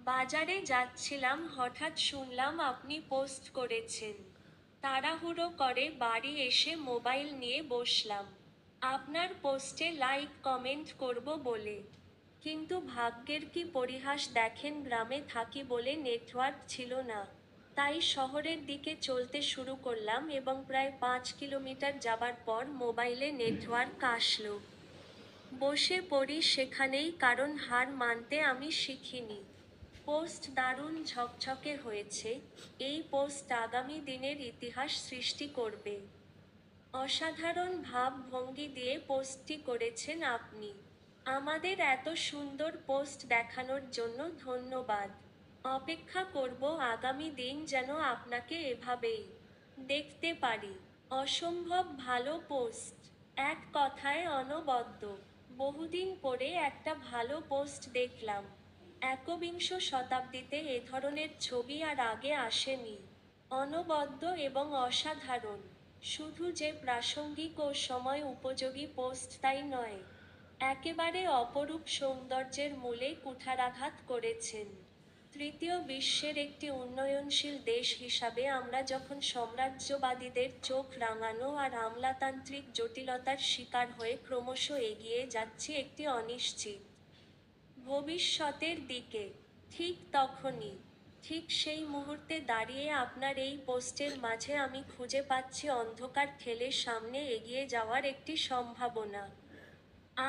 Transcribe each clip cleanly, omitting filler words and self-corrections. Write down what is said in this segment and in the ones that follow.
বাজারে যাচ্ছিলাম, হঠাৎ শুনলাম আপনি পোস্ট করেছেন। তাড়াহুড়ো করে বাড়ি এসে মোবাইল নিয়ে বসলাম আপনার পোস্টে লাইক কমেন্ট করব বলে। কিন্তু ভাগ্যের কি পরিহাস দেখেন, গ্রামে থাকি বলে নেটওয়ার্ক ছিল না। তাই শহরের দিকে চলতে শুরু করলাম এবং প্রায় 5 কিলোমিটার যাবার পর মোবাইলে নেটওয়ার্ক আসলো। বসে পড়ি সেখানেই, কারণ হার মানতে আমি শিখিনি। পোস্ট দারুণ ঝকঝকে হয়েছে। এই পোস্ট আগামী দিনের ইতিহাস সৃষ্টি করবে। অসাধারণ ভাব ভঙ্গি দিয়ে পোস্টটি করেছেন আপনি। আমাদের এত সুন্দর পোস্ট দেখানোর জন্য ধন্যবাদ। অপেক্ষা করব আগামী দিন যেন আপনাকে এভাবেই দেখতে পারি। অসম্ভব ভালো পোস্ট। এক কথায় অনবদ্য। বহুদিন পরে একটা ভালো পোস্ট দেখলাম। একবিংশ শতাব্দীতে এ ধরনের ছবি আর আগে আসেনি। অনবদ্য এবং অসাধারণ। শুধু যে প্রাসঙ্গিক ও সময় উপযোগী পোস্ট তাই নয়, একেবারে অপরূপ সৌন্দর্যের মূলে কুঠারাঘাত করেছেন। তৃতীয় বিশ্বের একটি উন্নয়নশীল দেশ হিসাবে আমরা যখন সাম্রাজ্যবাদীদের চোখ রাঙানো আর আমলাতান্ত্রিক জটিলতার শিকার হয়ে ক্রমশ এগিয়ে যাচ্ছি একটি অনিশ্চিত ভবিষ্যতের দিকে, ঠিক তখনই, ঠিক সেই মুহূর্তে দাঁড়িয়ে আপনার এই পোস্টের মাঝে আমি খুঁজে পাচ্ছি অন্ধকার ঠেলে সামনে এগিয়ে যাওয়ার একটি সম্ভাবনা।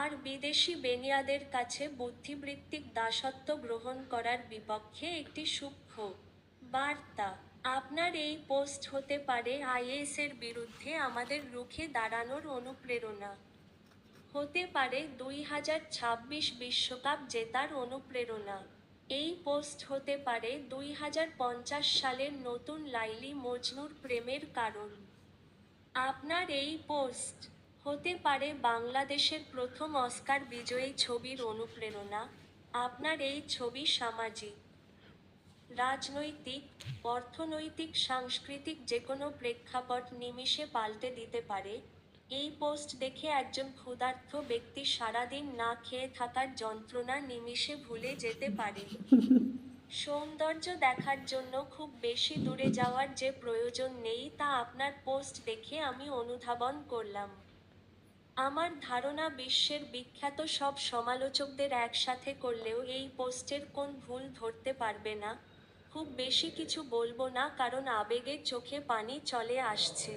আর বিদেশি বেনিয়াদের কাছে বুদ্ধিবৃত্তিক দাসত্ব গ্রহণ করার বিপক্ষে একটি সূক্ষ্ম বার্তা। আপনার এই পোস্ট হতে পারে আইএসের বিরুদ্ধে আমাদের রুখে দাঁড়ানোর অনুপ্রেরণা। হতে পারে 2026 বিশ্বকাপ জেতার অনুপ্রেরণা। এই পোস্ট হতে পারে 2050 সালের নতুন লাইলি মজনুর প্রেমের কারণ। আপনার এই পোস্ট হতে পারে বাংলাদেশের প্রথম অস্কার বিজয়ী ছবির অনুপ্রেরণা। আপনার এই ছবি সামাজিক, রাজনৈতিক, অর্থনৈতিক, সাংস্কৃতিক যেকোনো প্রেক্ষাপট নিমিষে পাল্টে দিতে পারে। এই পোস্ট দেখে একজন ক্ষুধার্ত ব্যক্তি সারাদিন না খেয়ে থাকার যন্ত্রণা নিমিষে ভুলে যেতে পারে। সৌন্দর্য দেখার জন্য খুব বেশি দূরে যাওয়ার যে প্রয়োজন নেই তা আপনার পোস্ট দেখে আমি অনুধাবন করলাম। আমার ধারণা বিশ্বের বিখ্যাত সব সমালোচকদের একসাথে করলেও এই পোস্টের কোন ভুল ধরতে পারবে না। খুব বেশি কিছু বলবো না, কারণ আবেগে চোখে পানি চলে আসছে।